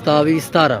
27-17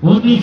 19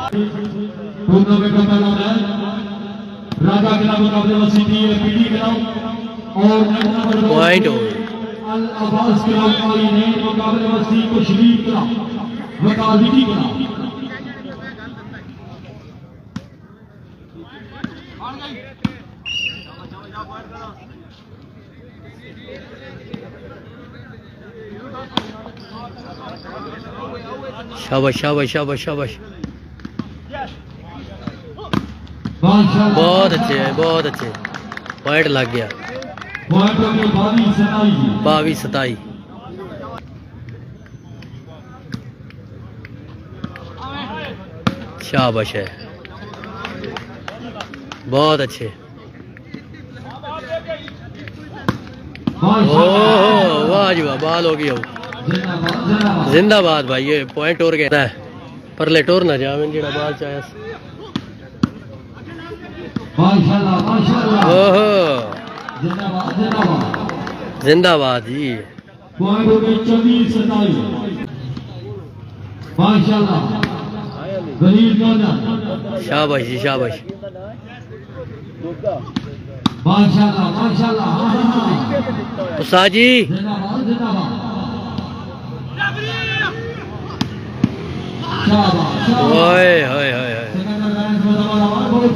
tournament का पहला match राजा किला मुकाबले में सिटी पीडी किला और नंबर पॉइंट हो अल अब्बास किला ने मुकाबले में सी को शरीफ किला मुकाबली किला शाबाश शाबाश शाबाश शाबाश माशाल्लाह बहुत अच्छे है, बहुत अच्छे पॉइंट लग गया। पॉइंटों के 22 22-27 शाबाश है, बहुत अच्छे। ओह वाह जी वाह, बाल हो गया जिंदाबाद भाई। ये पॉइंट और कहता है परले टोर ना जावे जेड़ा बाल चाहे। माशाल्लाह माशाल्लाह ओहो जिंदाबाद जिंदाबाद जिंदाबाद जी। पॉइंटों के 24-27 माशाल्लाह गरीब नौजवान शाबाश जी शाबाश। माशाल्लाह माशाल्लाह उस्ताद जी जिंदाबाद जिंदाबाद शाबाश शाबाश ओए होए होए होए। सेकंड रन में हमारा बहुत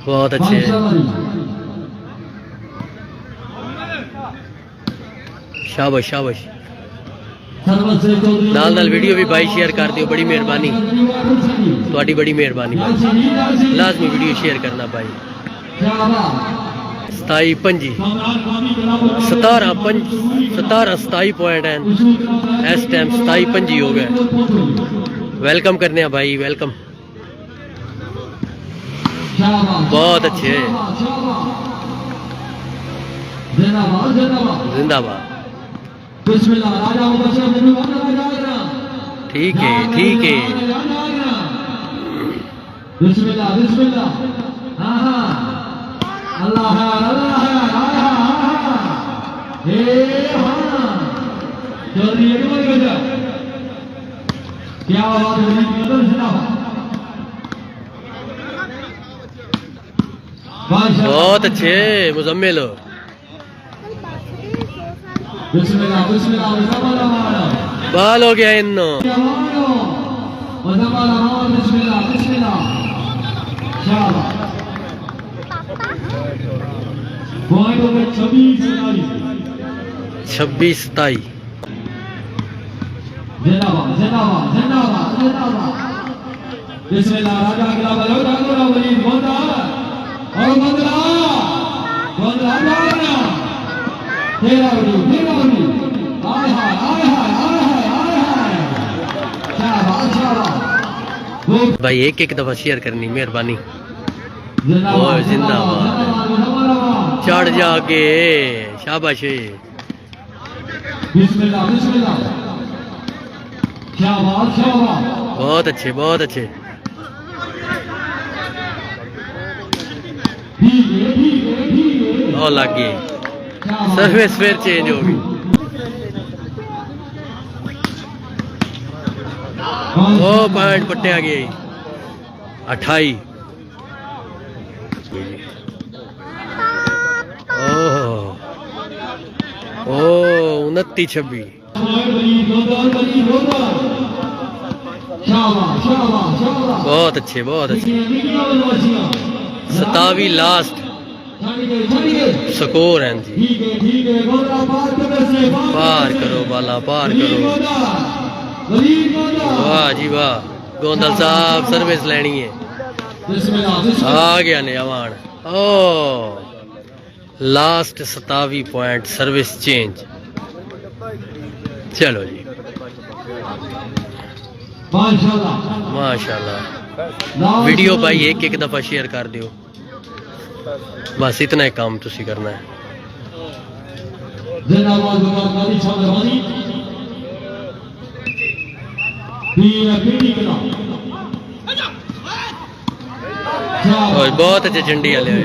बहुत अच्छे शाबाश शाबाश। नाल नाल वीडियो भी भाई शेयर कर दियो, बड़ी मेहरबानी थोड़ी, बड़ी मेहरबानी भाई। लाजमी वीडियो शेयर करना भाई। 27-25 17-27 पॉइंट हैं इस टाइम। 27-25 हो गए। वेलकम करने हैं भाई, वेलकम। बहुत अच्छे जिंदाबाद। ठीक है ठीक है। बिस्मिल्लाह बिस्मिल्लाह हाँ हाँ अल्लाह है अल्लाह है हाँ जल्दी एक बार कर जा। क्या बात है बहुत अच्छे मुजम्मिल। बिस्मिल्लाह बिस्मिल्लाह बाल हो गया इन्नो। बिस्मिल्लाह बिस्मिल्लाह शाबाश। पॉइंट हो गए 26-27 जिंदाबाद जिंदाबाद जिंदाबाद जिंदाबाद। बिस्मिल्लाह राजा किला बलो डांगोरा वली गोंदा और गोंदा गोंदा जाना तेरा वली आय हाय आय हाय आय हाय आय हाय शाबाश शाबाश। भाई एक एक दफा शेयर करनी मेहरबानी। जिंदाबाद जिंदाबाद चढ़ जाके शाबाश। बिस्मिल्लाह बिस्मिल्लाह शाबाश शाबाश। बहुत अच्छे बहुत अच्छे। ठीक है ठीक है ठीक है और लग गई सर्विस फिर चेंज हो गई। ओ पॉइंट पट्टे आ गए 28। ओह 29-26 बहुत अच्छे बहुत अच्छे। 27 लास्ट स्कोर हैं जी। पार करो बाला पार करो। वाह जी वाह गोंदल साहब सर्विस लेनी है। आ गया नयावान। ओ लास्ट 27 पॉइंट सर्विस चेंज। चलो जी माशाल्लाह। वीडियो भाई एक एक दफा शेयर कर दियो, बस इतना ही काम तुसी करना है। और बहुत अच्छे झंडी वाले हुए।